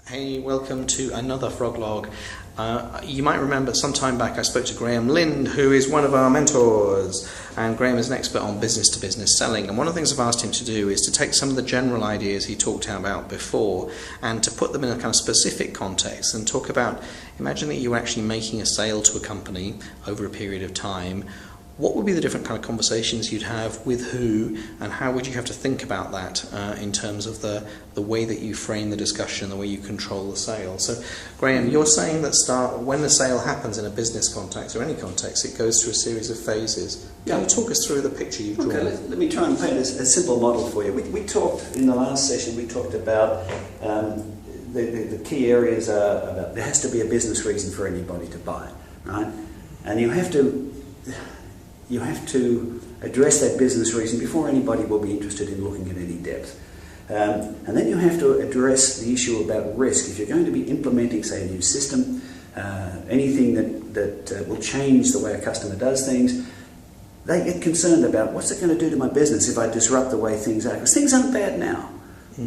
Hey, welcome to another Froglog. You might remember some time back I spoke to Graham Lind, who is one of our mentors, and Graham is an expert on business-to-business selling, and one of the things I've asked him to do is to take some of the general ideas he talked about before and to put them in a kind of specific context and talk about, imagine that you were actually making a sale to a company over a period of time. What would be the different kind of conversations you'd have with who, and how would you have to think about that in terms of the way that you frame the discussion, the way you control the sale? So, Graham, you're saying that when the sale happens in a business context or any context, it goes through a series of phases. Can you talk us through the picture you've drawn? Okay, let me try and paint a simple model for you. We talked, in the last session, we talked about the key areas are about there has to be a business reason for anybody to buy, right? And you have to address that business reason before anybody will be interested in looking at any depth. And then you have to address the issue about risk. If you're going to be implementing, say, a new system, anything that will change the way a customer does things, they get concerned about what's it going to do to my business if I disrupt the way things are. Because things aren't bad now.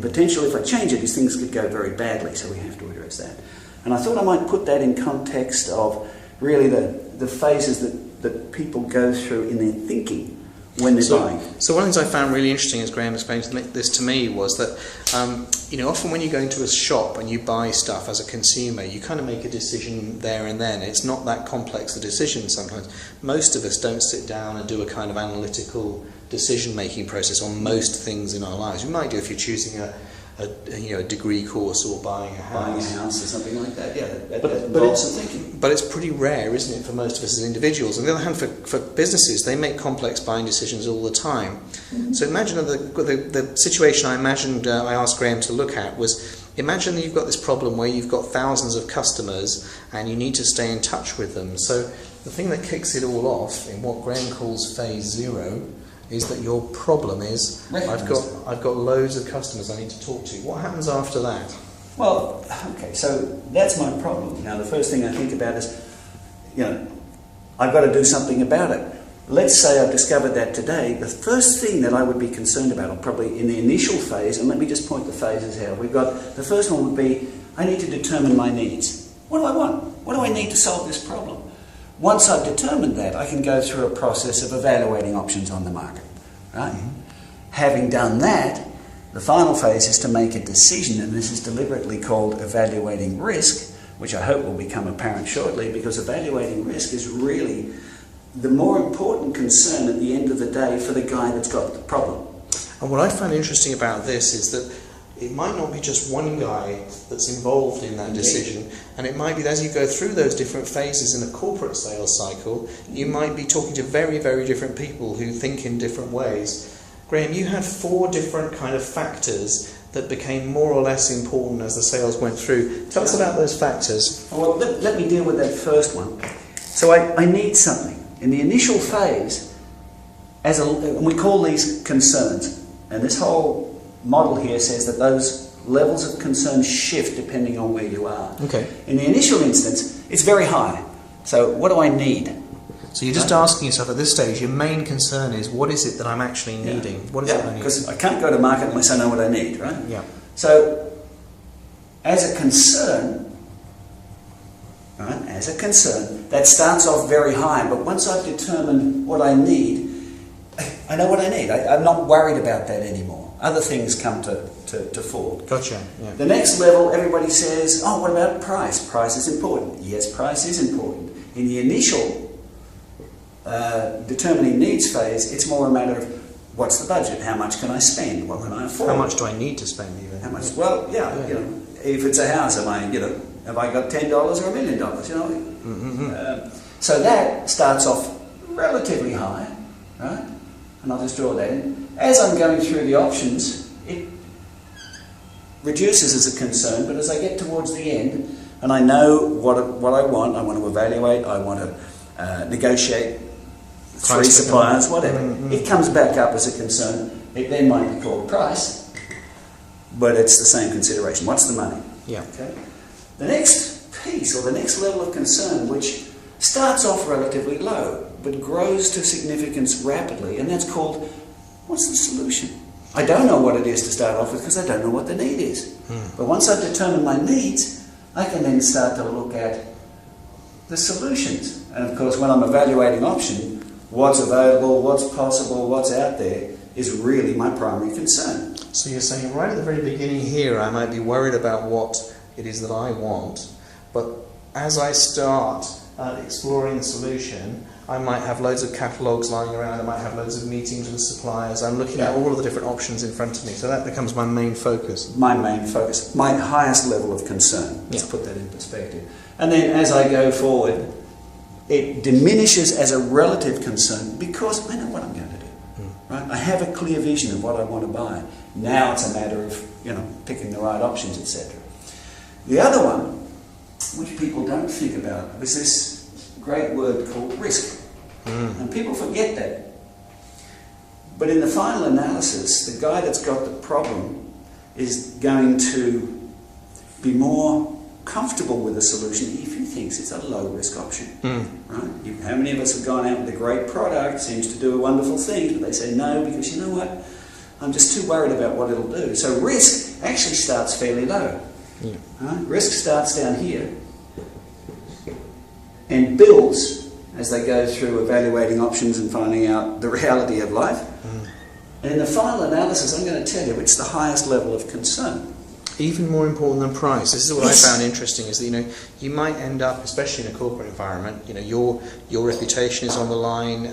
Potentially, if I change it, these things could go very badly, so we have to address that. And I thought I might put that in context of really the phases that people go through in their thinking when they're buying. So one of the things I found really interesting as Graham explained this to me was that often when you go into a shop and you buy stuff as a consumer, you kind of make a decision there and then. It's not that complex a decision sometimes. Most of us don't sit down and do a kind of analytical decision-making process on most things in our lives. You might do if you're choosing a degree course or buying a house. Buying a house or something like that, yeah. But it's pretty rare, isn't it, for most of us as individuals. On the other hand, for businesses, they make complex buying decisions all the time. Mm-hmm. So imagine the situation I asked Graham to look at was, imagine that you've got this problem where you've got thousands of customers and you need to stay in touch with them. So the thing that kicks it all off in what Graham calls phase 0 is that your problem is, I've got loads of customers I need to talk to. What happens after that? Well, okay, so that's my problem. Now, the first thing I think about is, I've got to do something about it. Let's say I've discovered that today. The first thing that I would be concerned about, or probably in the initial phase, and let me just point the phases out. The first one would be, I need to determine my needs. What do I want? What do I need to solve this problem? Once I've determined that, I can go through a process of evaluating options on the market. Right? Mm-hmm. Having done that, the final phase is to make a decision, and this is deliberately called evaluating risk, which I hope will become apparent shortly, because evaluating risk is really the more important concern at the end of the day for the guy that's got the problem. And what I find interesting about this is that it might not be just one guy that's involved in that decision, and it might be that as you go through those different phases in a corporate sales cycle, you might be talking to very, very different people who think in different ways. Graham, you had 4 different kind of factors that became more or less important as the sales went through. Tell us about those factors. Well, let me deal with that first one. So I need something. In the initial phase, and we call these concerns, and this whole model here says that those levels of concern shift depending on where you are. Okay. In the initial instance, it's very high. So what do I need? So you're just asking yourself at this stage, your main concern is, what is it that I'm actually needing? What is it I need? Because I can't go to market unless I know what I need, right? Yeah. So as a concern, that starts off very high, but once I've determined what I need, I know what I need. I'm not worried about that anymore. Other things come to fore. Gotcha. Yeah. The next level, everybody says, oh, what about price? Price is important. Yes, price is important. In the initial determining needs phase, it's more a matter of what's the budget? How much can I spend? What can I afford? How much do I need to spend even? How much? Well, if it's a house, have I got $10 or $1 million? Mm-hmm. So that starts off relatively high, right? And I'll just draw that in. As I'm going through the options, it reduces as a concern, but as I get towards the end, and I know what I want to evaluate, I want to negotiate 3 suppliers, whatever. Mm-hmm. It comes back up as a concern. It then might be called price, but it's the same consideration. What's the money? Yeah. Okay. The next piece, or the next level of concern, which starts off relatively low, but grows to significance rapidly, and that's called, what's the solution? I don't know what it is to start off with because I don't know what the need is. But once I've determined my needs, I can then start to look at the solutions. And of course, when I'm evaluating option, what's available, what's possible, what's out there is really my primary concern. So you're saying right at the very beginning here, I might be worried about what it is that I want, but as I start exploring the solution, I might have loads of catalogues lying around, I might have loads of meetings with suppliers, I'm looking at all of the different options in front of me, so that becomes my main focus. My main focus, my highest level of concern, let's put that in perspective. And then as I go forward, it diminishes as a relative concern because I know what I'm going to do. Right? I have a clear vision of what I want to buy. Now it's a matter of, picking the right options, etc. The other one, which people don't think about, is this great word called risk. And people forget that. But in the final analysis, the guy that's got the problem is going to be more comfortable with the solution if he thinks it's a low-risk option. Right? How many of us have gone out with a great product, seems to do wonderful things, but they say no because, you know what, I'm just too worried about what it'll do. So risk actually starts fairly low. Right? Risk starts down here and builds as they go through evaluating options and finding out the reality of life. And in the final analysis, I'm going to tell you, it's the highest level of concern. Even more important than price. This is what I found interesting, is that you might end up, especially in a corporate environment, your reputation is on the line,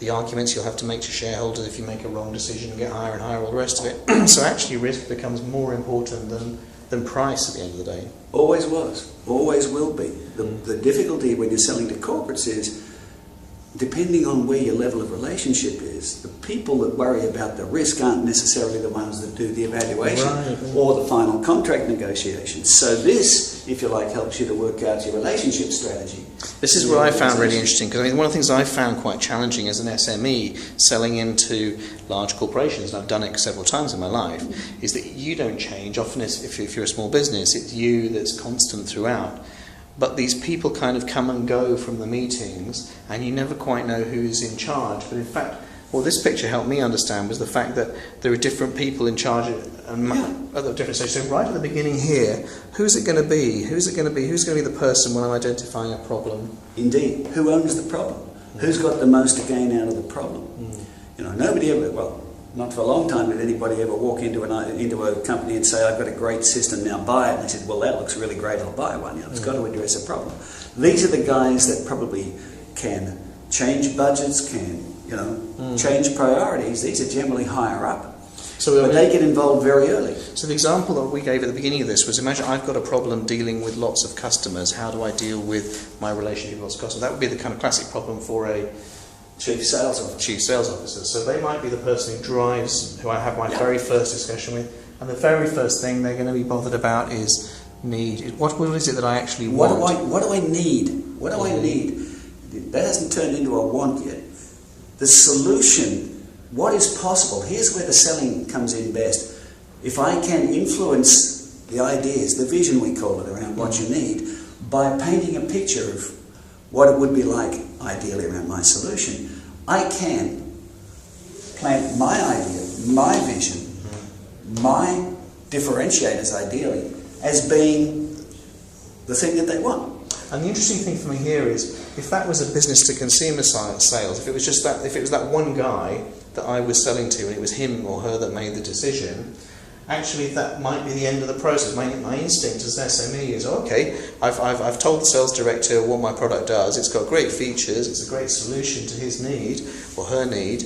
the arguments you'll have to make to shareholders if you make a wrong decision and get higher and higher, all the rest of it. So actually risk becomes more important than price at the end of the day. Always was, always will be. The difficulty when you're selling to corporates is, depending on where your level of relationship is, the people that worry about the risk aren't necessarily the ones that do the evaluation or the final contract negotiations. So this, if you like, helps you to work out your relationship strategy. This is what I found really interesting, because one of the things I found quite challenging as an SME selling into large corporations, and I've done it several times in my life, is that you don't change. Often if you're a small business, it's you that's constant throughout. But these people kind of come and go from the meetings, and you never quite know who's in charge. But in fact, what this picture helped me understand was the fact that there are different people in charge at the different stages. So right at the beginning here, who's it going to be? Who's it going to be? Who's going to be the person when I'm identifying a problem? Indeed. Who owns the problem? Who's got the most to gain out of the problem? Nobody ever, not for a long time did anybody ever walk into a company and say, I've got a great system, now buy it. And they said, well, that looks really great, I'll buy one. It's got to address a problem. These are the guys that probably can change budgets, can change priorities. These are generally higher up. But they get involved very early. So the example that we gave at the beginning of this was, imagine I've got a problem dealing with lots of customers. How do I deal with my relationship with lots of customers? That would be the kind of classic problem for a Chief Sales Officer. So they might be the person who I have my very first discussion with, and the very first thing they're going to be bothered about is need. What is it that I actually want? What do I need? What do I need? That hasn't turned into a want yet. The solution, what is possible? Here's where the selling comes in best. If I can influence the ideas, the vision we call it, around what you need, by painting a picture of what it would be like, ideally, around my solution, I can plant my idea, my vision, my differentiators, ideally, as being the thing that they want. And the interesting thing for me here is, if that was a business-to-consumer sales, if it was that one guy that I was selling to, and it was him or her that made the decision, actually that might be the end of the process. My instinct as an SME is, okay, I've told the sales director what my product does, it's got great features, it's a great solution to his need or her need,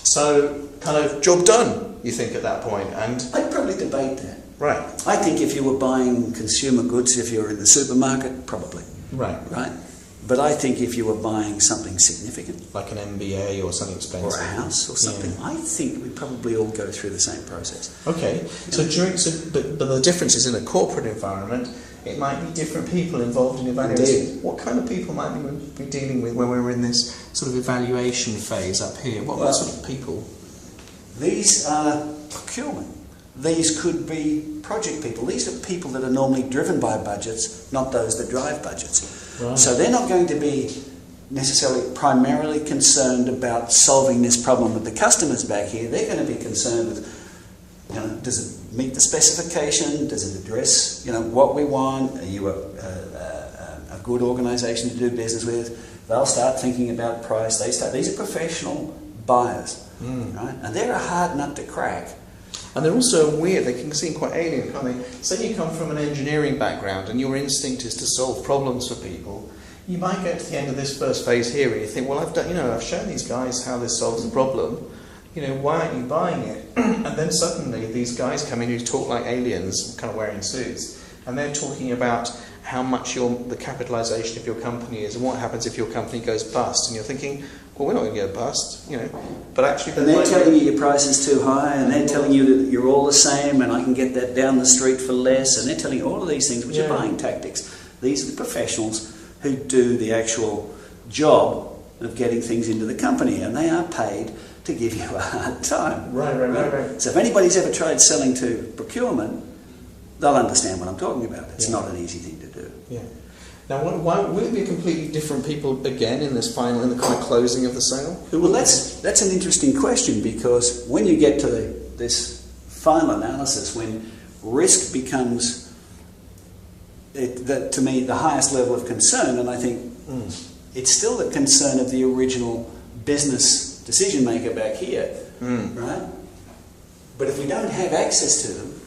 so kind of job done, you think at that point. And I'd probably debate that. Right. I think if you were buying consumer goods, if you were in the supermarket, probably. Right. But I think if you were buying something significant, like an MBA or something expensive, or a house or something, I think we probably all go through the same process. Okay. But the difference is, in a corporate environment, it might be different people involved in evaluation. What kind of people might we be dealing with when we're in this sort of evaluation phase up here? What sort of people? These are procurement. These could be project people. These are people that are normally driven by budgets, not those that drive budgets. Right. So they're not going to be necessarily primarily concerned about solving this problem with the customers back here. They're going to be concerned with, does it meet the specification? Does it address, what we want? Are you a good organisation to do business with? They'll start thinking about price. These are professional buyers, right? And they're a hard nut to crack. And they're also weird, they can seem quite alien, can't they? Say you come from an engineering background and your instinct is to solve problems for people. You might get to the end of this first phase here and you think, well, I've shown these guys how this solves the problem. Why aren't you buying it? And then suddenly these guys come in who talk like aliens, kind of wearing suits, and they're talking about how much the capitalisation of your company is and what happens if your company goes bust. And you're thinking, well, we're not going to go bust, But actually, they're telling you your price is too high, and they're telling you that you're all the same, and I can get that down the street for less. And they're telling you all of these things, which are buying tactics. These are the professionals who do the actual job of getting things into the company, and they are paid to give you a hard time. Right. So if anybody's ever tried selling to procurement, they'll understand what I'm talking about. It's not an easy thing to do. Yeah. Now, why will it be completely different people again in the kind of closing of the sale? Well, that's an interesting question, because when you get to this final analysis, when risk becomes, to me, the highest level of concern, and I think it's still the concern of the original business decision maker back here, right? But if we don't have access to them,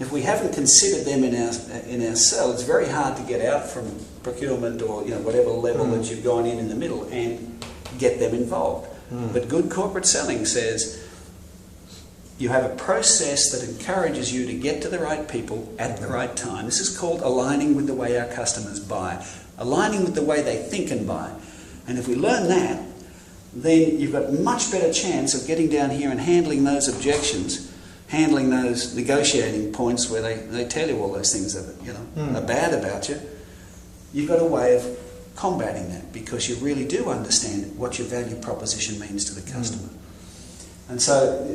if we haven't considered them in our cell, it's very hard to get out from procurement or whatever level that you've gone in the middle and get them involved. But good corporate selling says you have a process that encourages you to get to the right people at the right time. This is called aligning with the way our customers buy, aligning with the way they think and buy. And if we learn that, then you've got a much better chance of getting down here and handling those objections, handling those negotiating points where they tell you all those things that are bad about you. You've got a way of combating that, because you really do understand what your value proposition means to the customer. And so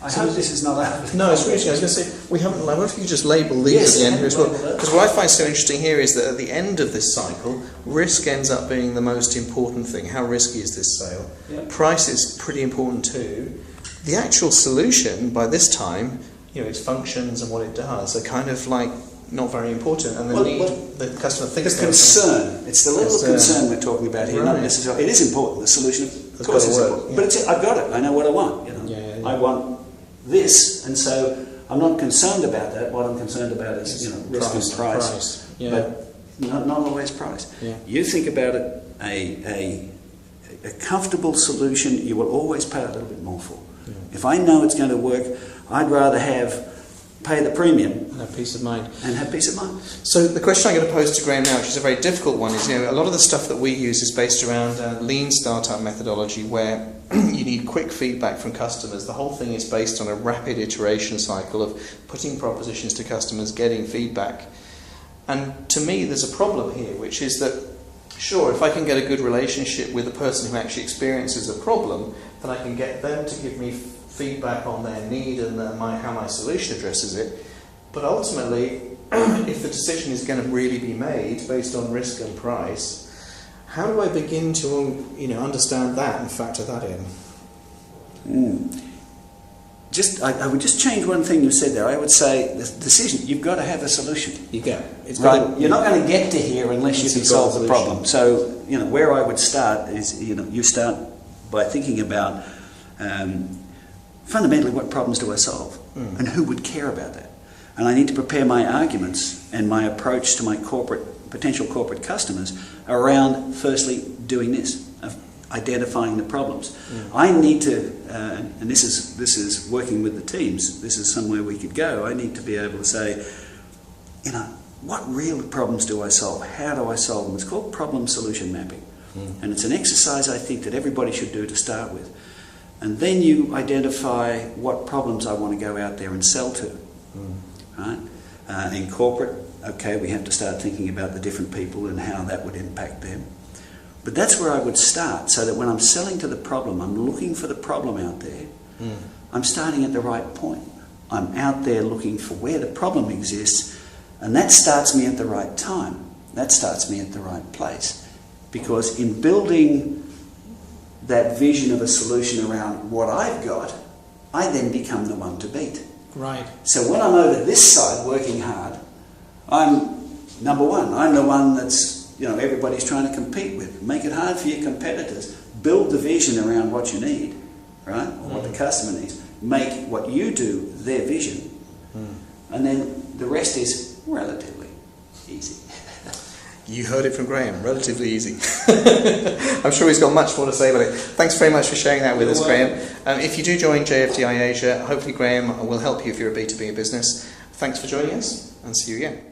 I hope this is not No, it's really interesting. I was going to say, we haven't. I wonder if you could just label these at the end here as well. Because what I find so interesting here is that at the end of this cycle, risk ends up being the most important thing. How risky is this sale? Yep. Price is pretty important too. The actual solution, by this time, its functions and what it does are kind of like not very important, and the customer thinks the concern. It's the level of concern we're talking about here, not necessarily. It is important. The solution, of course, is important. But I've got it. I know what I want. I want this, and so I'm not concerned about that. What I'm concerned about is risk and price. But not always price. You think about it, a comfortable solution you will always pay a little bit more for. If I know it's going to work, I'd rather pay the premium and have peace of mind. So the question I'm going to pose to Graham now, which is a very difficult one, is a lot of the stuff that we use is based around lean startup methodology, where you need quick feedback from customers. The whole thing is based on a rapid iteration cycle of putting propositions to customers, getting feedback. And to me, there's a problem here, which is that, sure, if I can get a good relationship with the person who actually experiences a problem, then I can get them to give me feedback on their need and how my solution addresses it. But ultimately, if the decision is going to really be made based on risk and price, how do I begin to understand that and factor that in? I would just change one thing you said there. I would say the decision, you've got to have a solution. You're not going to get to here unless you can solve the problem. So, where I would start is, you start by thinking about fundamentally what problems do I solve and who would care about that. And I need to prepare my arguments and my approach to my potential corporate customers around, firstly, doing this, of identifying the problems. I need to, and this is working with the teams, this is somewhere we could go, I need to be able to say, what real problems do I solve? How do I solve them? It's called problem solution mapping. And it's an exercise I think that everybody should do to start with. And then you identify what problems I want to go out there and sell to. Right? In corporate, okay, we have to start thinking about the different people and how that would impact them. But that's where I would start, so that when I'm selling to the problem, I'm looking for the problem out there. I'm starting at the right point. I'm out there looking for where the problem exists, and that starts me at the right time. That starts me at the right place. because in building that vision of a solution around what I've got, I then become the one to beat. Right. So when I'm over this side working hard, I'm number one. I'm the one that's, everybody's trying to compete with. Make it hard for your competitors. Build the vision around what you need, right? Or what the customer needs. Make what you do their vision. And then the rest is relatively easy. You heard it from Graham, relatively easy. I'm sure he's got much more to say about it. Thanks very much for sharing that with us, Graham. If you do join JFDI.Asia, hopefully Graham will help you if you're a B2B business. Thanks for joining us, and see you again.